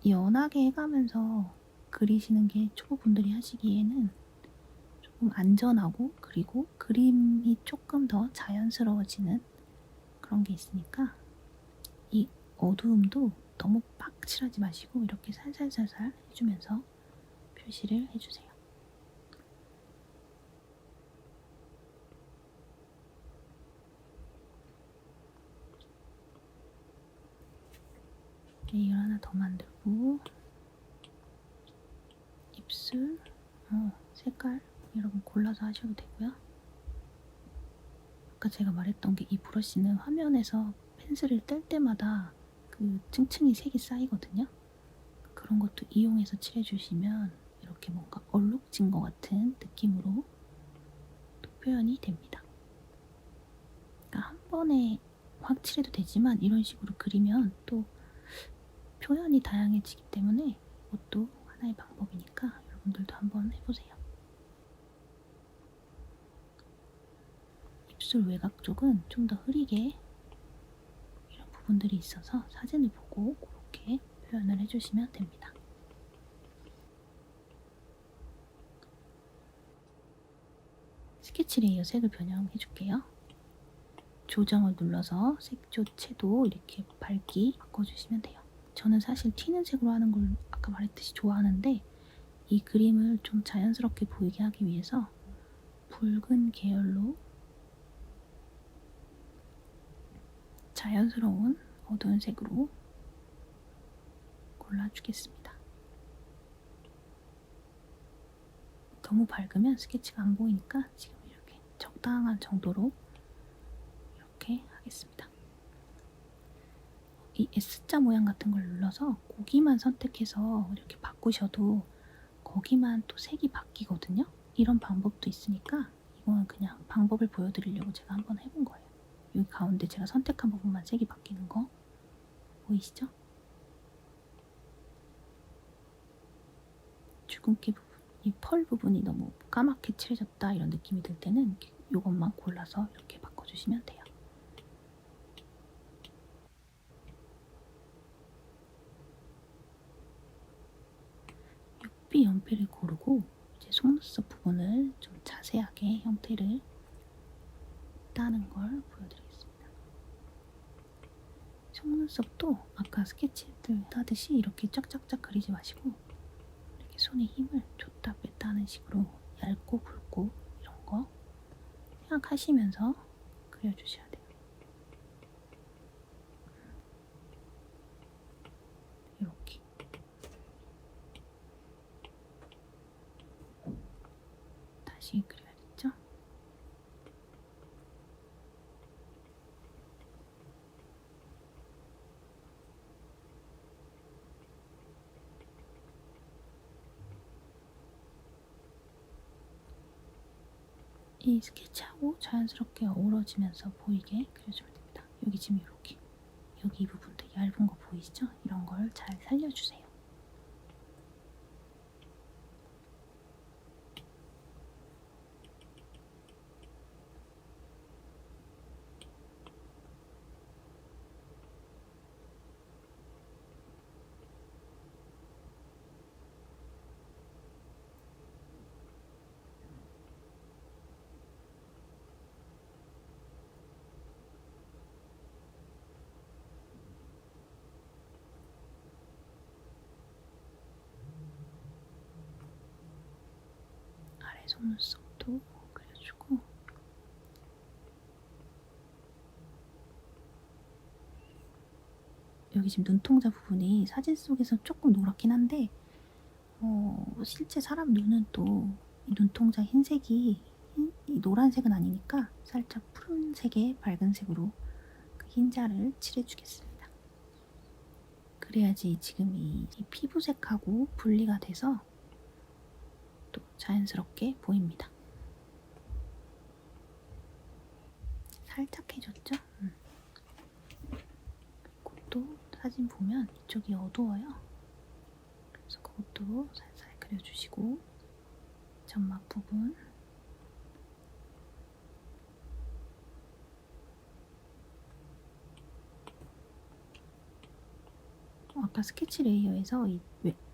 연하게 해가면서 그리시는 게 초보분들이 하시기에는 조금 안전하고 그리고 그림이 조금 더 자연스러워지는 그런 게 있으니까 이 어두움도 너무 빡 칠하지 마시고 이렇게 살살살살 해주면서 표시를 해주세요. 레이어 하나 더 만들고 입술, 색깔 여러분 골라서 하셔도 되고요. 아까 제가 말했던 게 이 브러쉬는 화면에서 펜슬을 뗄 때마다 그 층층이 색이 쌓이거든요. 그런 것도 이용해서 칠해주시면 이렇게 뭔가 얼룩진 것 같은 느낌으로 또 표현이 됩니다. 그러니까 한 번에 확 칠해도 되지만 이런 식으로 그리면 또 표현이 다양해지기 때문에 이것도 하나의 방법이니까 여러분들도 한번 해보세요. 입술 외곽 쪽은 좀 더 흐리게 이런 부분들이 있어서 사진을 보고 그렇게 표현을 해주시면 됩니다. 스케치 레이어 색을 변형해 줄게요. 조정을 눌러서 색조 채도 이렇게 밝기 바꿔주시면 돼요. 저는 사실 튀는 색으로 하는 걸 아까 말했듯이 좋아하는데 이 그림을 좀 자연스럽게 보이게 하기 위해서 붉은 계열로 자연스러운 어두운 색으로 골라주겠습니다. 너무 밝으면 스케치가 안 보이니까 지금 이렇게 적당한 정도로 이렇게 하겠습니다. 이 S자 모양 같은 걸 눌러서 거기만 선택해서 이렇게 바꾸셔도 거기만 또 색이 바뀌거든요. 이런 방법도 있으니까 이거는 그냥 방법을 보여드리려고 제가 한번 해본 거예요. 여기 가운데 제가 선택한 부분만 색이 바뀌는 거 보이시죠? 주근깨 부분, 이 펄 부분이 너무 까맣게 칠해졌다 이런 느낌이 들 때는 이것만 골라서 이렇게 바꿔주시면 돼요. 육비 연필을 고르고 이제 속눈썹 부분을 좀 자세하게 형태를 따는 걸 보여드리겠습니다. 속눈썹도 아까 스케치들 따듯이 이렇게 쫙쫙쫙 그리지 마시고 이렇게 손에 힘을 줬다 뺐다 하는 식으로 얇고 굵고 이런 거 생각하시면서 그려주셔야 돼요. 이렇게 다시 그려야겠죠? 이 스케치하고 자연스럽게 어우러지면서 보이게 그려주면 됩니다. 여기 지금 이렇게 여기 이 부분도 얇은 거 보이시죠? 이런 걸 잘 살려주세요. 아래 속눈썹도 그려주고 여기 지금 눈동자 부분이 사진 속에서 조금 노랗긴 한데 실제 사람 눈은 또 이 눈동자 흰색이 이 노란색은 아니니까 살짝 푸른색의 밝은 색으로 그 흰자를 칠해주겠습니다. 그래야지 지금 이 피부색하고 분리가 돼서 또 자연스럽게 보입니다. 살짝 해줬죠? 그리고 또 사진 보면 이쪽이 어두워요. 그래서 그것도 살살 그려주시고 점막 부분 아까 스케치 레이어에서 이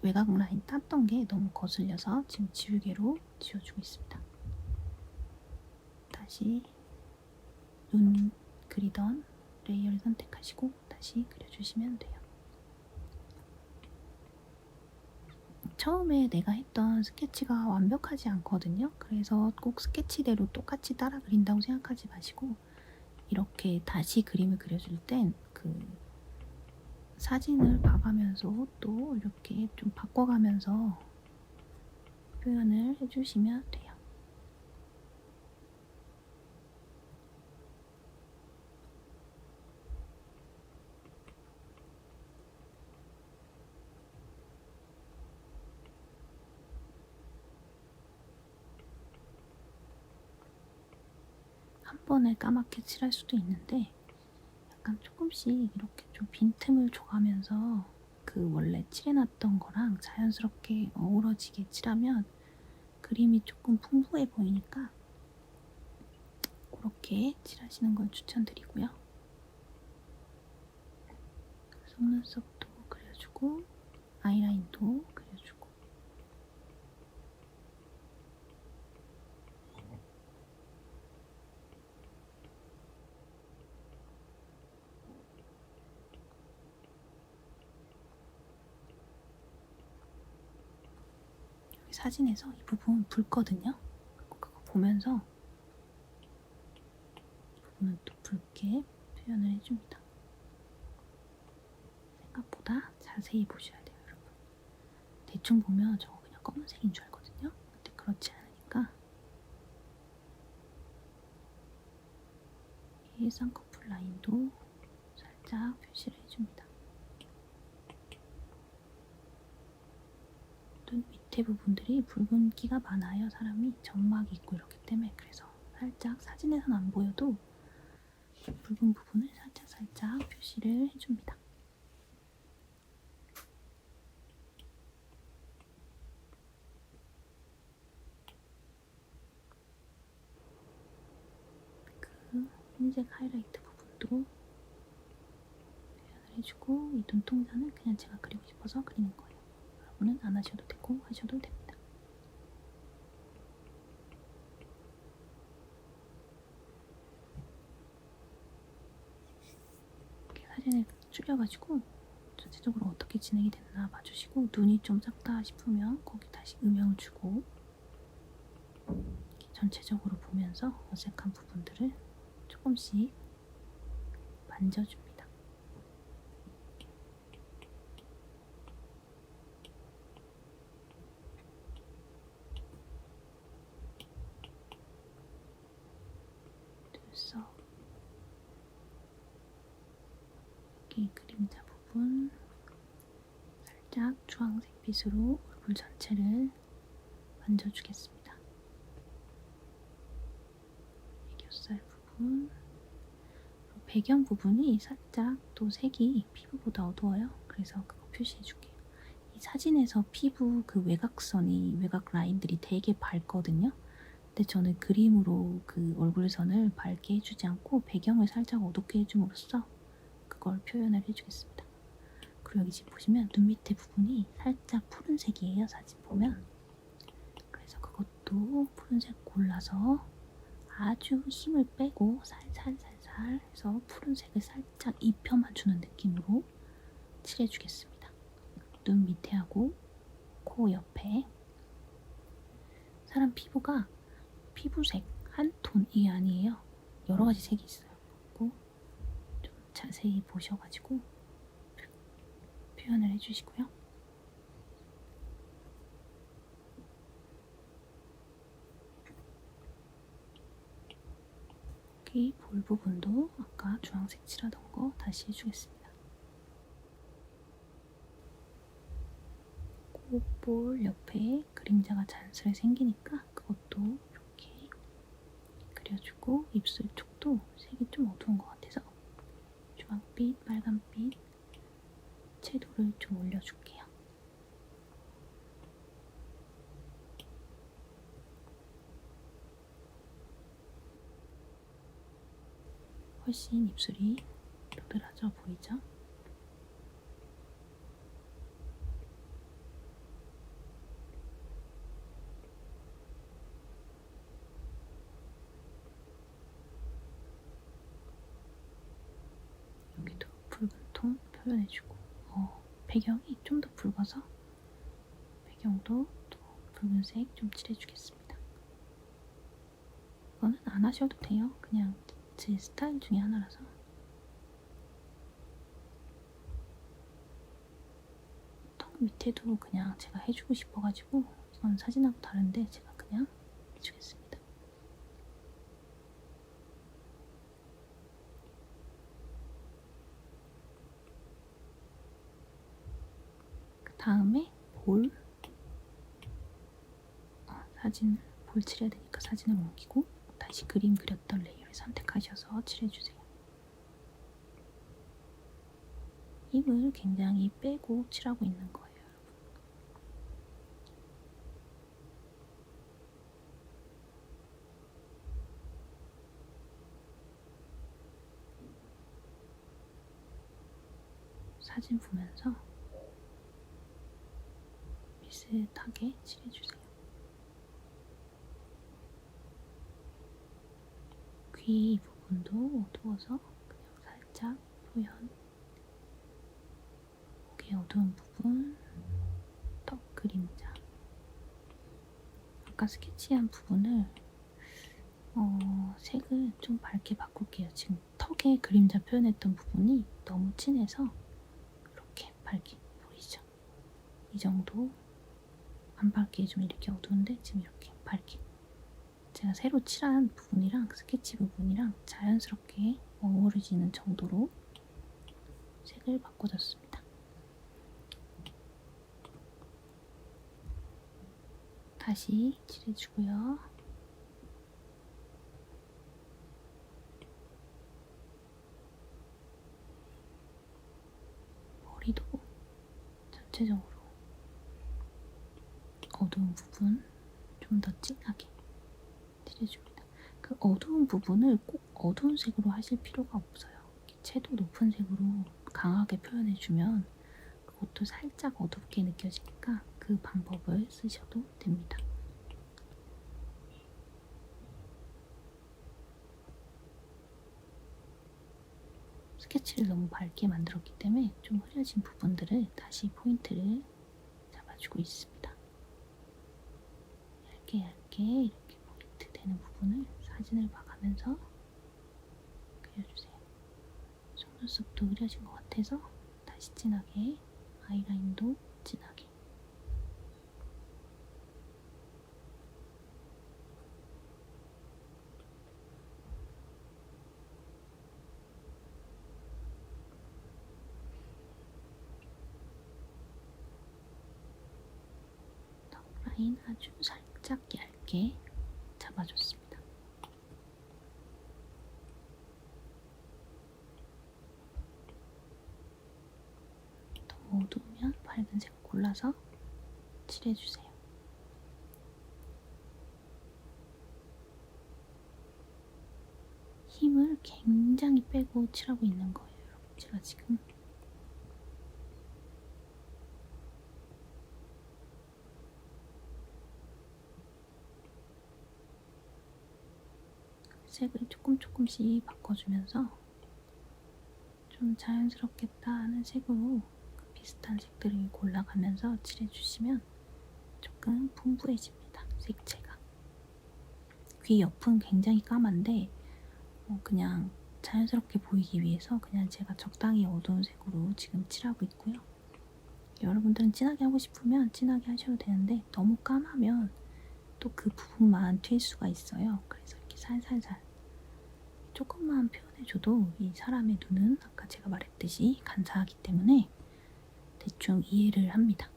외곽 라인 땄던 게 너무 거슬려서 지금 지우개로 지워주고 있습니다. 다시 눈 그리던 레이어를 선택하시고 다시 그려주시면 돼요. 처음에 내가 했던 스케치가 완벽하지 않거든요. 그래서 꼭 스케치대로 똑같이 따라 그린다고 생각하지 마시고 이렇게 다시 그림을 그려줄 땐 그 사진을 봐가면서 또 이렇게 좀 바꿔가면서 표현을 해주시면 돼요. 한 번에 까맣게 칠할 수도 있는데 약간 조금씩 이렇게 좀 빈틈을 줘가면서 그 원래 칠해놨던 거랑 자연스럽게 어우러지게 칠하면 그림이 조금 풍부해 보이니까 그렇게 칠하시는 걸 추천드리고요. 속눈썹도 그려주고 아이라인도 그려주고 여기 사진에서 이 부분 붉거든요. 그거 보면서 이 부분은 또 붉게 표현을 해줍니다. 생각보다 자세히 보셔야 돼요, 여러분. 대충 보면 저거 그냥 검은색인 줄 알거든요. 근데 그렇지 않으니까 이 쌍꺼풀 라인도 살짝 표시를 해줍니다. 눈 밑에 부분들이 붉은기가 많아요. 사람이 점막이 있고 이렇기 때문에. 그래서 살짝 사진에서는 안 보여도 붉은 부분을 살짝 표시를 해줍니다. 그 흰색 하이라이트 부분도 표현을 해주고 이 눈동자는 그냥 제가 그리고 싶어서 그리는 거예요. 여러분은 안 하셔도 되고 하셔도 됩니다. 이렇게 사진을 줄여가지고 전체적으로 어떻게 진행이 됐나 봐주시고 눈이 좀 작다 싶으면 거기 다시 음영을 주고 전체적으로 보면서 어색한 부분들을 조금씩 만져줍니다. 눈썹 여기 그림자 부분 살짝 주황색 빛으로 얼굴 전체를 만져주겠습니다. 애교살 부분 배경 부분이 살짝 또 색이 피부보다 어두워요. 그래서 그거 표시해줄게요. 이 사진에서 피부 그 외곽선이 외곽 라인들이 되게 밝거든요. 근데 저는 그림으로 그 얼굴선을 밝게 해주지 않고 배경을 살짝 어둡게 해줌으로써 그걸 표현을 해주겠습니다. 그리고 여기 지금 보시면 눈 밑에 부분이 살짝 푸른색이에요. 사진 보면. 그래서 그것도 푸른색 골라서 아주 힘을 빼고 살살살살 해서 푸른색을 살짝 입혀만 주는 느낌으로 칠해주겠습니다. 눈 밑에하고 코 옆에. 사람 피부가 피부색 한 톤이 아니에요. 여러 가지 색이 있어요. 좀 자세히 보셔가지고 표현을 해주시고요. 여기 볼 부분도 아까 주황색 칠하던 거 다시 해주겠습니다. 콧볼 옆에 그림자가 자연스레 생기니까 그것도 이렇게 그려주고 입술 쪽도 색이 좀 어두운 것 같아서 주황빛, 빨간빛 채도를 좀 올려줄게요. 훨씬 입술이 도드라져 보이죠? 여기도 붉은 톤 표현해주고 배경이 좀 더 붉어서 배경도 또 붉은색 좀 칠해주겠습니다. 이거는 안 하셔도 돼요. 그냥 제 스타일 중에 하나라서. 턱 밑에도 그냥 제가 해주고 싶어가지고 이건 사진하고 다른데 제가 그냥 해주겠습니다. 그 다음에 볼 사진을 볼 칠해야 되니까 사진을 옮기고 다시 그림 그렸던 레이어를 선택하셔서 칠해주세요. 힘을 굉장히 빼고 칠하고 있는 거예요, 여러분. 사진 보면서 비슷하게 칠해주세요. 귀 부분도 어두워서 그냥 살짝 표현. 목의 어두운 부분, 턱 그림자. 아까 스케치한 부분을 색을 좀 밝게 바꿀게요. 지금 턱에 그림자 표현했던 부분이 너무 진해서 이렇게 밝게 보이죠? 이 정도 안 밝게 좀 이렇게 어두운데 지금 이렇게 밝게 제가 새로 칠한 부분이랑 스케치 부분이랑 자연스럽게 어우러지는 정도로 색을 바꿔줬습니다. 다시 칠해주고요. 머리도 전체적으로 어두운 부분 좀 더 진하게 칠해줍니다. 그 어두운 부분을 꼭 어두운 색으로 하실 필요가 없어요. 채도 높은 색으로 강하게 표현해주면 그것도 살짝 어둡게 느껴지니까 그 방법을 쓰셔도 됩니다. 스케치를 너무 밝게 만들었기 때문에 좀 흐려진 부분들을 다시 포인트를 잡아주고 있습니다. 얇게 얇게 이렇게 포인트 되는 부분을 사진을 봐가면서 그려주세요. 속눈썹도 흐려진 것 같아서 다시 진하게, 아이라인도 진하게. 턱 라인 아주 살짝 얇게 잡아줬습니다. 너무 어두우면 밝은 색 골라서 칠해주세요. 힘을 굉장히 빼고 칠하고 있는 거예요. 제가 지금 색을 조금씩 바꿔주면서 좀 자연스럽겠다 하는 색으로 비슷한 색들을 골라가면서 칠해주시면 조금 풍부해집니다. 색채가. 귀 옆은 굉장히 까만데 그냥 자연스럽게 보이기 위해서 그냥 제가 적당히 어두운 색으로 지금 칠하고 있고요. 여러분들은 진하게 하고 싶으면 진하게 하셔도 되는데 너무 까마면 또 그 부분만 튈 수가 있어요. 그래서 이렇게 살살살 조금만 표현해줘도 이 사람의 눈은 아까 제가 말했듯이 간사하기 때문에 대충 이해를 합니다.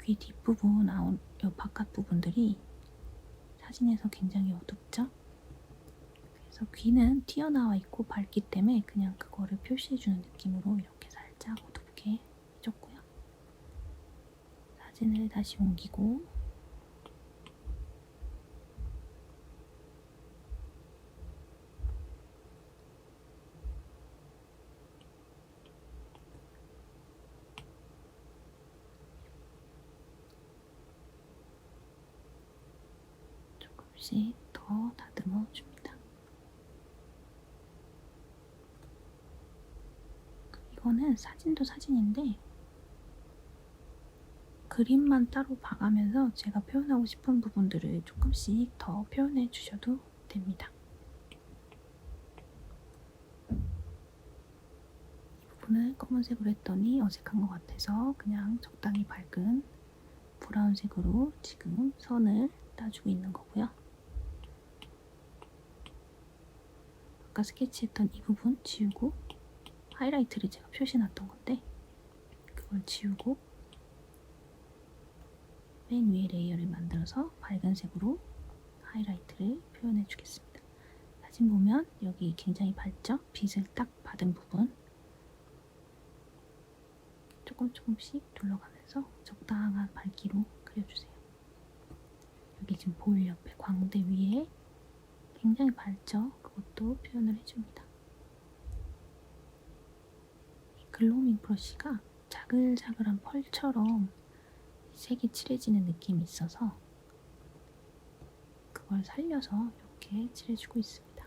귀 뒷부분, 이 바깥 부분들이 사진에서 굉장히 어둡죠? 그래서 귀는 튀어나와 있고 밝기 때문에 그냥 그거를 표시해주는 느낌으로 이렇게 살짝 어둡게 해줬고요. 사진을 다시 옮기고 조금씩 더 다듬어 줍니다. 이거는 사진도 사진인데 그림만 따로 봐가면서 제가 표현하고 싶은 부분들을 조금씩 더 표현해 주셔도 됩니다. 이 부분을 검은색으로 했더니 어색한 것 같아서 그냥 적당히 밝은 브라운색으로 지금 선을 따주고 있는 거고요. 아까 스케치했던 이 부분 지우고 하이라이트를 제가 표시해놨던 건데 그걸 지우고 맨 위에 레이어를 만들어서 밝은 색으로 하이라이트를 표현해 주겠습니다. 사진 보면 여기 굉장히 밝죠? 빛을 딱 받은 부분 조금씩 둘러가면서 적당한 밝기로 그려주세요. 여기 지금 볼 옆에 광대 위에 굉장히 밝죠? 그것도 표현을 해줍니다. 이 글로밍 브러쉬가 자글자글한 펄처럼 색이 칠해지는 느낌이 있어서 그걸 살려서 이렇게 칠해주고 있습니다.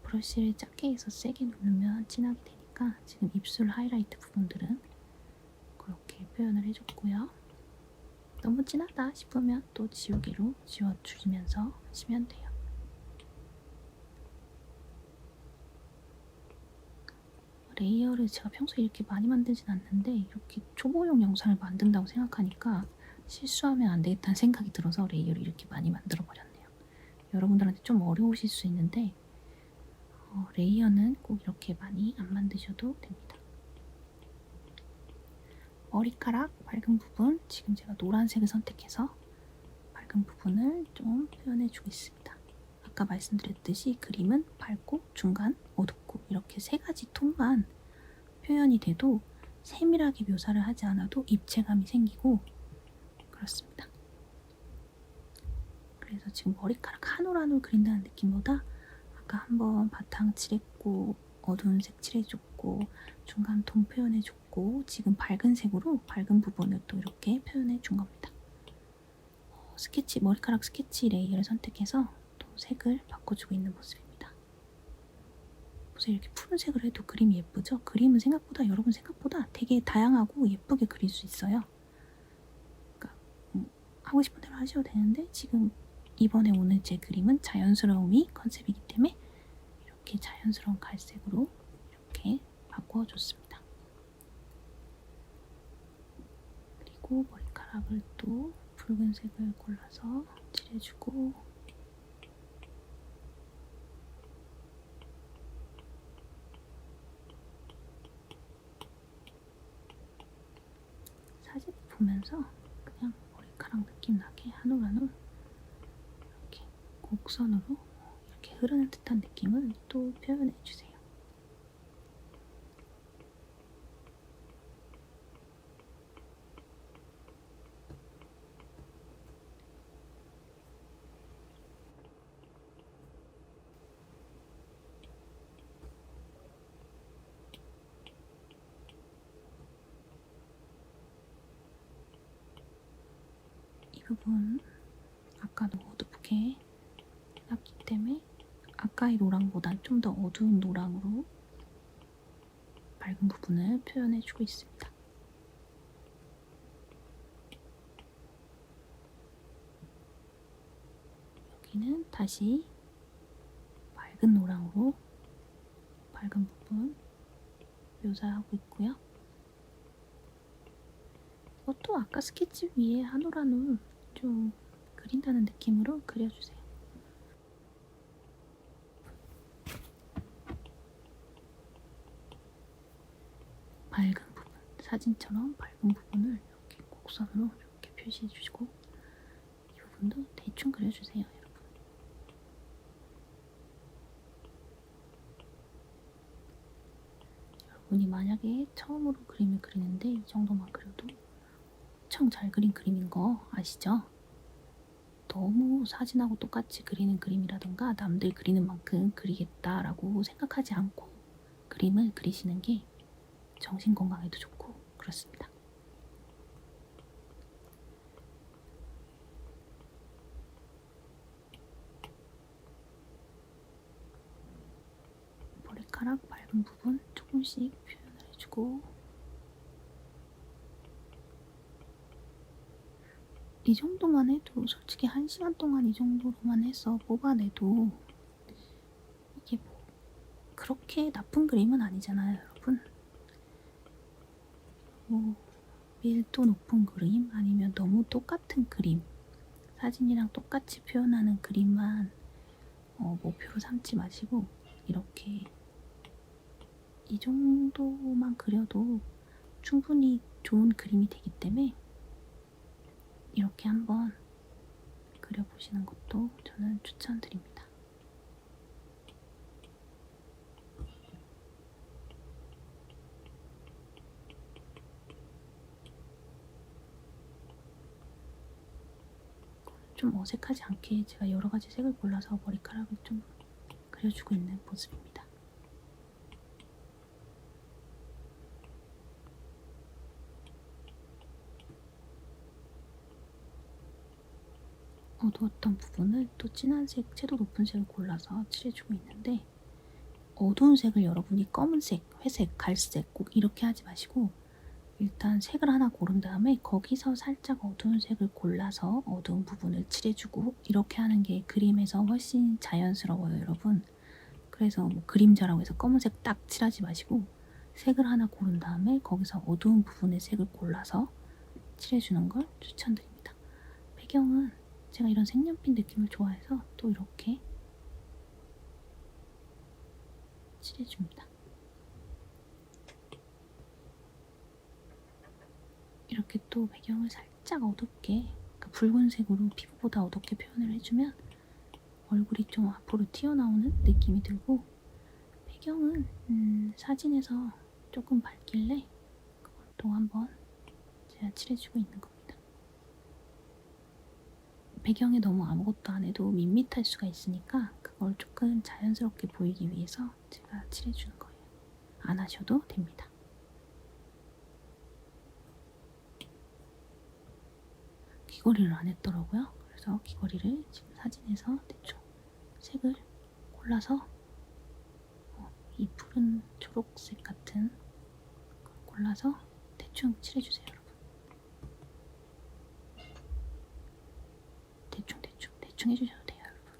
브러쉬를 작게 해서 세게 누르면 진하게 되니까 지금 입술 하이라이트 부분들은 그렇게 표현을 해줬고요. 너무 진하다 싶으면 또 지우개로 지워주시면서 하시면 돼요. 레이어를 제가 평소에 이렇게 많이 만들진 않는데 이렇게 초보용 영상을 만든다고 생각하니까 실수하면 안 되겠다는 생각이 들어서 레이어를 이렇게 많이 만들어 버렸네요. 여러분들한테 좀 어려우실 수 있는데 레이어는 꼭 이렇게 많이 안 만드셔도 됩니다. 머리카락 밝은 부분, 지금 제가 노란색을 선택해서 밝은 부분을 좀 표현해 주겠습니다. 아까 말씀드렸듯이 그림은 밝고 중간, 어둡고 이렇게 세 가지 톤만 표현이 돼도 세밀하게 묘사를 하지 않아도 입체감이 생기고 그렇습니다. 그래서 지금 머리카락 한 올 한 올 그린다는 느낌보다 아까 한번 바탕 칠했고 어두운 색 칠해줬고 중간 톤 표현해줬고 지금 밝은 색으로 밝은 부분을 또 이렇게 표현해준 겁니다. 스케치, 머리카락 스케치 레이어를 선택해서 또 색을 바꿔주고 있는 모습입니다. 보세요. 이렇게 푸른색을 해도 그림이 예쁘죠? 그림은 생각보다 여러분 생각보다 되게 다양하고 예쁘게 그릴 수 있어요. 그러니까 하고 싶은 대로 하셔도 되는데 지금 이번에 오늘 제 그림은 자연스러움이 컨셉이기 때문에 이렇게 자연스러운 갈색으로 이렇게 바꿔줬습니다. 그리고 머리카락을 또 붉은색을 골라서 칠해주고 사진을 보면서 그냥 머리카락 느낌 나게 한 올 한 올 이렇게 곡선으로 이렇게 흐르는 듯한 느낌을 또 표현해주세요. 이 부분 아까 너무 어둡게 해놨기 때문에 아까의 노랑보다 좀 더 어두운 노랑으로 밝은 부분을 표현해주고 있습니다. 여기는 다시 밝은 노랑으로 밝은 부분 묘사하고 있고요. 이것도 아까 스케치 위에 한 올 한 올 좀 그린다는 느낌으로 그려주세요. 밝은 부분, 사진처럼 밝은 부분을 이렇게 곡선으로 이렇게 표시해 주시고 이 부분도 대충 그려주세요, 여러분. 여러분이 만약에 처음으로 그림을 그리는데 이 정도만 그려도 엄청 잘 그린 그림인 거 아시죠? 너무 사진하고 똑같이 그리는 그림이라던가 남들 그리는 만큼 그리겠다라고 생각하지 않고 그림을 그리시는 게 정신 건강에도 좋고 그렇습니다. 머리카락 밝은 부분 조금씩 표현을 해주고 이 정도만 해도 솔직히 1시간 동안 이 정도로만 해서 뽑아내도 이게 뭐 그렇게 나쁜 그림은 아니잖아요, 여러분. 뭐 밀도 높은 그림 아니면 너무 똑같은 그림 사진이랑 똑같이 표현하는 그림만 목표로 삼지 마시고 이렇게 이 정도만 그려도 충분히 좋은 그림이 되기 때문에 이렇게 한번 그려보시는 것도 저는 추천드립니다. 좀 어색하지 않게 제가 여러 가지 색을 골라서 머리카락을 좀 그려주고 있는 모습입니다. 어두웠던 부분을 또 진한 색, 채도 높은 색을 골라서 칠해주고 있는데, 어두운 색을 여러분이 검은색, 회색, 갈색 꼭 이렇게 하지 마시고 일단 색을 하나 고른 다음에 거기서 살짝 어두운 색을 골라서 어두운 부분을 칠해주고 이렇게 하는 게 그림에서 훨씬 자연스러워요, 여러분. 그래서 뭐 그림자라고 해서 검은색 딱 칠하지 마시고 색을 하나 고른 다음에 거기서 어두운 부분의 색을 골라서 칠해주는 걸 추천드립니다. 배경은 제가 이런 색연필 느낌을 좋아해서 또 이렇게 칠해줍니다. 이렇게 또 배경을 살짝 어둡게, 그러니까 붉은색으로 피부보다 어둡게 표현을 해주면 얼굴이 좀 앞으로 튀어나오는 느낌이 들고, 배경은 사진에서 조금 밝길래 그걸 또 한번 제가 칠해주고 있는 겁니다. 배경에 너무 아무것도 안 해도 밋밋할 수가 있으니까 그걸 조금 자연스럽게 보이기 위해서 제가 칠해주는 거예요. 안 하셔도 됩니다. 귀걸이를 안 했더라고요. 그래서 귀걸이를 지금 사진에서 대충 색을 골라서 이 푸른 초록색 같은 걸 골라서 대충 칠해주세요, 여러분. 대충 해주셔도 돼요, 여러분.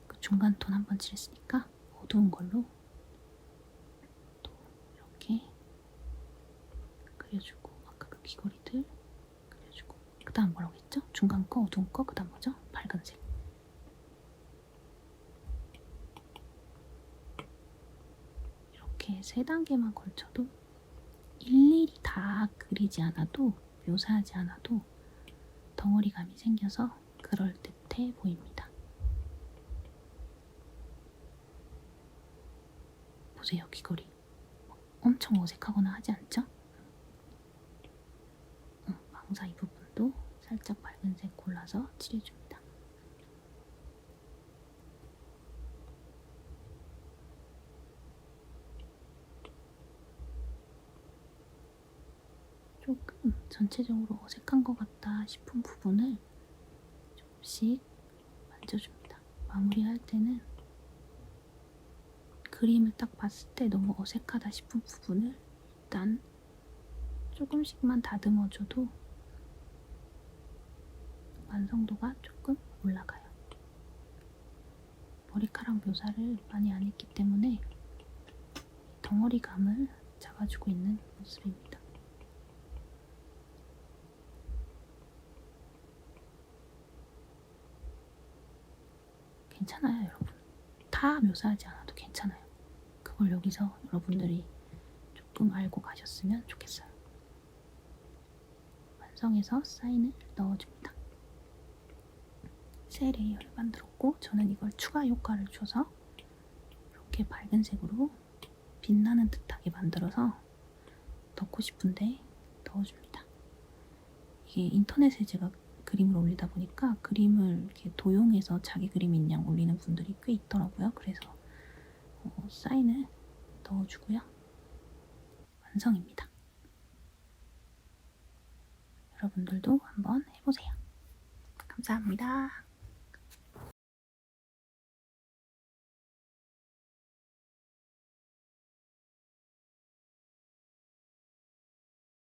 그 중간 톤 한번 칠했으니까 어두운 걸로 또 이렇게 그려주고, 아까 그 귀걸이들 그려주고, 그 다음 뭐라고 했죠? 중간 거, 어두운 거, 그 다음 뭐죠? 밝은색. 이렇게 3단계만 걸쳐도 일일이 다 그리지 않아도, 묘사하지 않아도 덩어리감이 생겨서 그럴듯해 보입니다. 보세요, 귀걸이. 엄청 어색하거나 하지 않죠? 망사 이 부분도 살짝 밝은색 골라서 칠해줍니다. 조금 전체적으로 어색한 것 같다 싶은 부분을 조금씩 만져줍니다. 마무리할 때는 그림을 딱 봤을 때 너무 어색하다 싶은 부분을 일단 조금씩만 다듬어줘도 완성도가 조금 올라가요. 머리카락 묘사를 많이 안 했기 때문에 덩어리감을 잡아주고 있는 모습입니다. 괜찮아요, 여러분. 다 묘사하지 않아도 괜찮아요. 그걸 여기서 여러분들이 조금 알고 가셨으면 좋겠어요. 완성해서 사인을 넣어줍니다. 새 레이어를 만들었고, 저는 이걸 추가 효과를 줘서 이렇게 밝은 색으로 빛나는 듯하게 만들어서 넣고 싶은데 넣어줍니다. 이게 인터넷에 제가 그림을 올리다 보니까 그림을 이렇게 도용해서 자기 그림 인양 올리는 분들이 꽤 있더라고요. 그래서 사인을 넣어주고요. 완성입니다. 여러분들도 한번 해보세요. 감사합니다.